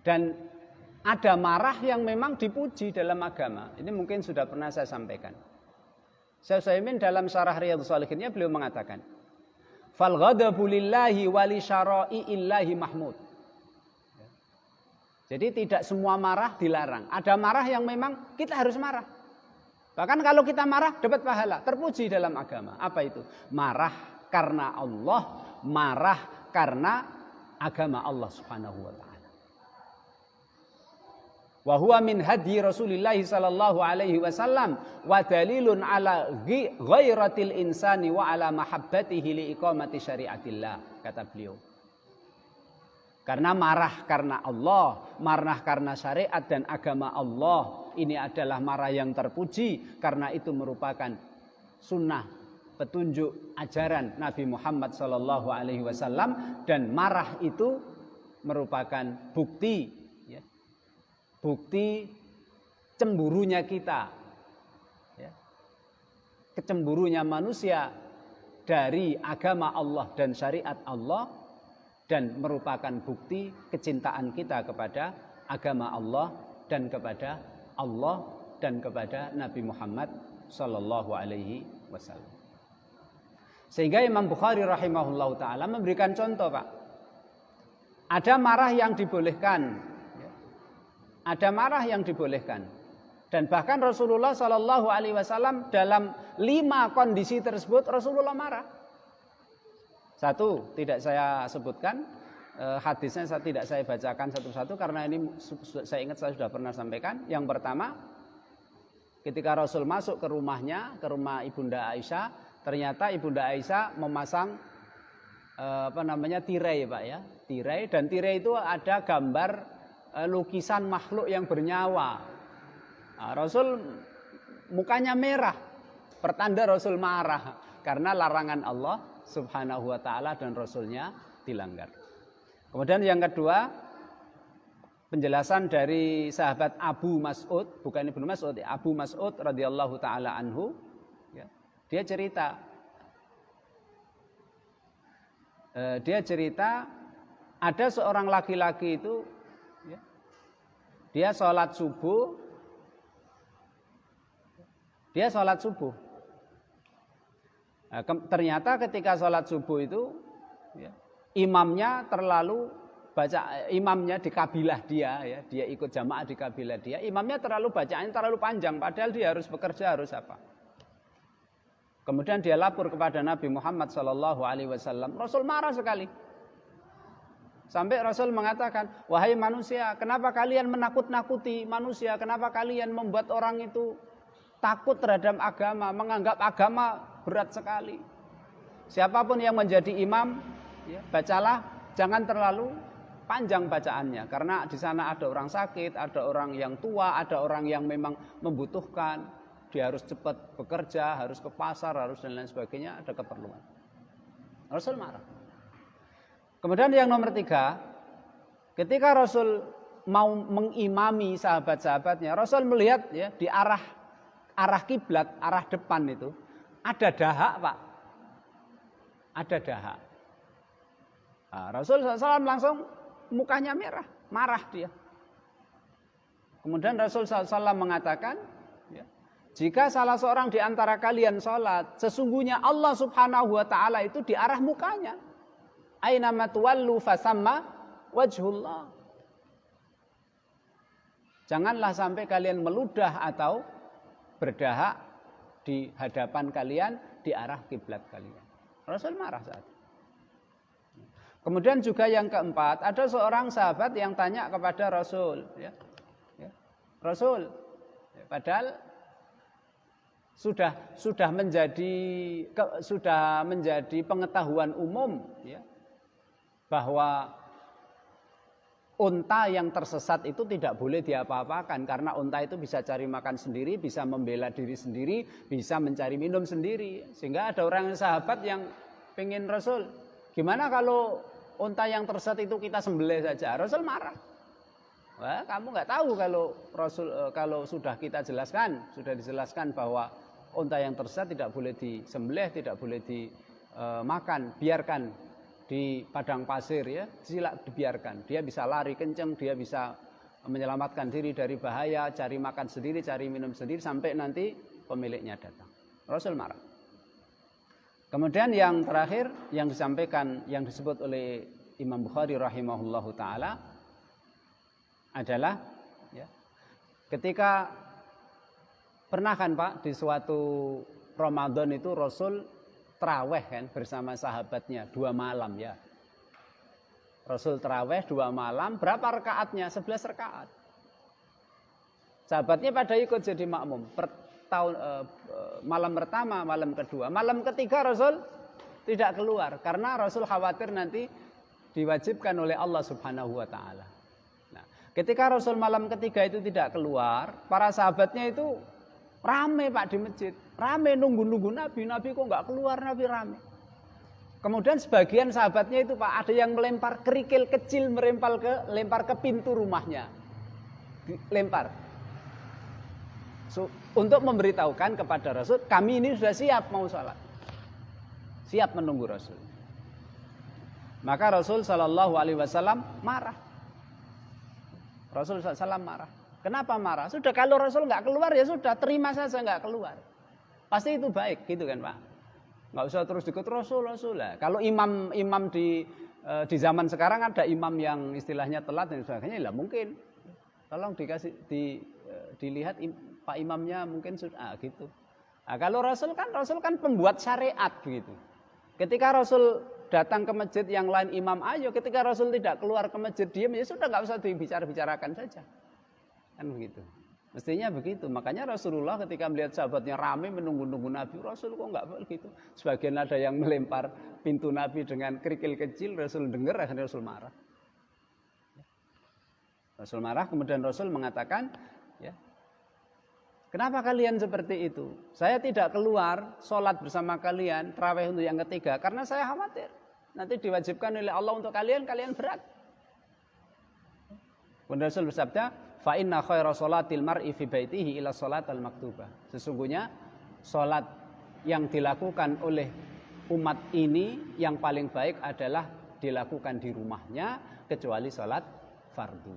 Dan ada marah yang memang dipuji dalam agama. Ini mungkin sudah pernah saya sampaikan. Syekh Utsaimin dalam syarah Riyadhus Shalihin beliau mengatakan, "Fal ghadabu lillahi wa li syara'i'illahi mahmud." Jadi tidak semua marah dilarang. Ada marah yang memang kita harus marah. Bahkan kalau kita marah dapat pahala, terpuji dalam agama. Apa itu? Marah karena Allah, marah karena agama Allah Subhanahu wa taala. Wa huwa min hadyi Rasulillah sallallahu alaihi wasallam wa dalilun ala ghairatil insani wa ala mahabbatihi li iqamati syariatillah, kata beliau. Karena marah karena Allah, marah karena syariat dan agama Allah, ini adalah marah yang terpuji karena itu merupakan sunnah, petunjuk ajaran Nabi Muhammad sallallahu alaihi wasallam, dan marah itu merupakan bukti, ya, bukti cemburunya kita, ya, kecemburunya manusia dari agama Allah dan syariat Allah, dan merupakan bukti kecintaan kita kepada agama Allah dan kepada Allah dan kepada Nabi Muhammad sallallahu alaihi wasallam. Sehingga Imam Bukhari rahimahullahu taala memberikan contoh, Pak. Ada marah yang dibolehkan, ada marah yang dibolehkan, dan bahkan Rasulullah sallallahu alaihi wasallam dalam 5 kondisi tersebut Rasulullah marah. Satu, tidak saya sebutkan, hadisnya tidak saya bacakan satu-satu karena ini saya ingat saya sudah pernah sampaikan. Yang pertama, ketika Rasul masuk ke rumahnya, ke rumah Ibunda Aisyah, ternyata Ibunda Aisyah memasang tirai, Pak, ya, tirai, dan tirai itu ada gambar lukisan makhluk yang bernyawa. Nah, Rasul mukanya merah, pertanda Rasul marah karena larangan Allah Subhanahu wa ta'ala dan Rasulnya dilanggar. Kemudian yang kedua, penjelasan dari sahabat Abu Mas'ud, bukan Ibnu Mas'ud, Abu Mas'ud radhiyallahu ta'ala anhu, ya, dia cerita ada seorang laki-laki itu, ya, dia sholat subuh. Nah, ternyata ketika sholat subuh itu, ya, imamnya di kabilah dia, ya, dia ikut jamaah di kabilah dia, imamnya bacaannya terlalu panjang, padahal dia harus bekerja, harus apa. Kemudian dia lapor kepada Nabi Muhammad sallallahu alaihi wasallam. Rasul marah sekali. Sampai Rasul mengatakan, "Wahai manusia, kenapa kalian menakut-nakuti manusia? Kenapa kalian membuat orang itu takut terhadap agama, menganggap agama berat sekali? Siapapun yang menjadi imam, ya, bacalah, jangan terlalu panjang bacaannya, karena di sana ada orang sakit, ada orang yang tua, ada orang yang memang membutuhkan, dia harus cepat bekerja, harus ke pasar, harus dan lain sebagainya, ada keperluan." Rasul marah. Kemudian yang nomor 3, ketika Rasul mau mengimami sahabat-sahabatnya, Rasul melihat, ya, di arah kiblat, arah depan itu ada dahak, Pak. Ada dahak. Nah, Rasul SAW langsung mukanya merah, marah dia. Kemudian Rasul SAW mengatakan, ya, jika salah seorang di antara kalian sholat, sesungguhnya Allah Subhanahu wa ta'ala itu di arah mukanya. Aina ma tuwallu fasamma wajhullah. Janganlah sampai kalian meludah atau berdahak di hadapan kalian, di arah kiblat kalian. Rasul marah saat itu. Kemudian juga yang keempat, ada seorang sahabat yang tanya kepada Rasul, ya, ya, Rasul, ya, padahal sudah menjadi pengetahuan umum, ya, bahwa unta yang tersesat itu tidak boleh diapa-apakan, karena unta itu bisa cari makan sendiri, bisa membela diri sendiri, bisa mencari minum sendiri. Sehingga ada orang sahabat yang pengen, Rasul, gimana kalau unta yang tersesat itu kita sembelih saja? Rasul marah. Wah, kamu nggak tahu kalau sudah dijelaskan bahwa unta yang tersesat tidak boleh disembelih, tidak boleh dimakan, biarkan di padang pasir ya, dibiarkan. Dia bisa lari kencang, dia bisa menyelamatkan diri dari bahaya, cari makan sendiri, cari minum sendiri sampai nanti pemiliknya datang. Rasul marah. Kemudian yang terakhir yang disampaikan, yang disebut oleh Imam Bukhari rahimahullahu taala adalah ya, ketika pernah kan Pak di suatu Ramadan itu Rasul taraweh kan bersama sahabatnya 2 malam ya. Rasul taraweh 2 malam, berapa rakaatnya? 11 rakaat. Sahabatnya pada ikut jadi makmum. Malam pertama, malam kedua, malam ketiga Rasul tidak keluar karena Rasul khawatir nanti diwajibkan oleh Allah Subhanahu wa taala. Nah, ketika Rasul malam ketiga itu tidak keluar, para sahabatnya itu rame Pak di masjid, rame nunggu-nunggu Nabi kok nggak keluar, Nabi rame. Kemudian sebagian sahabatnya itu Pak ada yang melempar kerikil kecil, lempar ke pintu rumahnya, lempar. Untuk memberitahukan kepada Rasul, kami ini sudah siap mau sholat, siap menunggu Rasul. Maka Rasul Shallallahu Alaihi Wasallam marah. Rasul SAW marah. Kenapa marah? Sudah kalau Rasul nggak keluar ya sudah, terima saja nggak keluar. Pasti itu baik, gitu kan Pak? Nggak usah terus ikut Rasul lah. Kalau imam di zaman sekarang ada imam yang istilahnya telat dan sebagainya, lah mungkin. Tolong dilihat Pak imamnya mungkin sudah gitu. Nah, kalau Rasul kan pembuat syariat begitu. Ketika Rasul datang ke masjid yang lain imam ayo, ketika Rasul tidak keluar ke masjid diam ya sudah nggak usah dibicarakan saja. Kan begitu. Mestinya begitu. Makanya Rasulullah ketika melihat sahabatnya ramai menunggu-nunggu Nabi, Rasul kok enggak begitu. Sebagian ada yang melempar pintu Nabi dengan kerikil kecil, Rasul dengar akhirnya Rasul marah. Rasul marah, kemudian Rasul mengatakan, ya, kenapa kalian seperti itu? Saya tidak keluar sholat bersama kalian, tarawih untuk yang ketiga, karena saya khawatir nanti diwajibkan oleh Allah untuk kalian berat. Kemudian Rasul bersabda, fa inna khaira sholatil mar'i fi baitihi ila sholatal maktubah. Sesungguhnya sholat yang dilakukan oleh umat ini yang paling baik adalah dilakukan di rumahnya kecuali sholat fardu.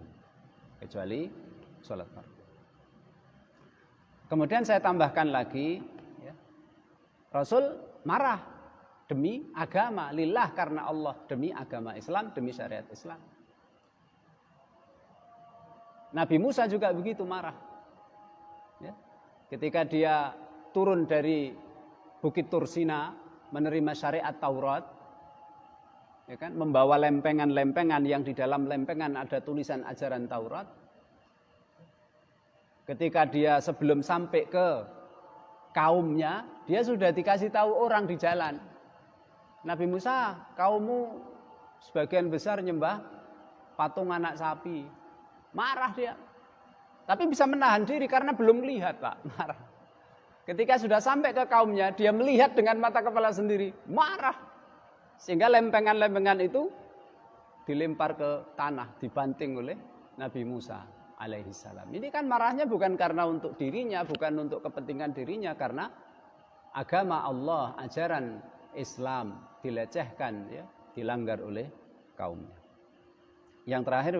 Kemudian saya tambahkan lagi, ya, Rasul marah demi agama, lillah karena Allah, demi agama Islam, demi syariat Islam. Nabi Musa juga begitu marah. Ya. Ketika dia turun dari Bukit Tursina menerima syariat Taurat, ya kan, membawa lempengan-lempengan yang di dalam lempengan ada tulisan ajaran Taurat. Ketika dia sebelum sampai ke kaumnya, dia sudah dikasih tahu orang di jalan. Nabi Musa, kaummu sebagian besar nyembah patung anak sapi. Marah dia. Tapi bisa menahan diri karena belum melihat, Pak. Marah. Ketika sudah sampai ke kaumnya, dia melihat dengan mata kepala sendiri. Marah. Sehingga lempengan-lempengan itu dilempar ke tanah, dibanting oleh Nabi Musa alaihissalam. Ini kan marahnya bukan karena untuk dirinya, bukan untuk kepentingan dirinya, karena agama Allah, ajaran Islam dilecehkan, ya, dilanggar oleh kaumnya. Yang terakhir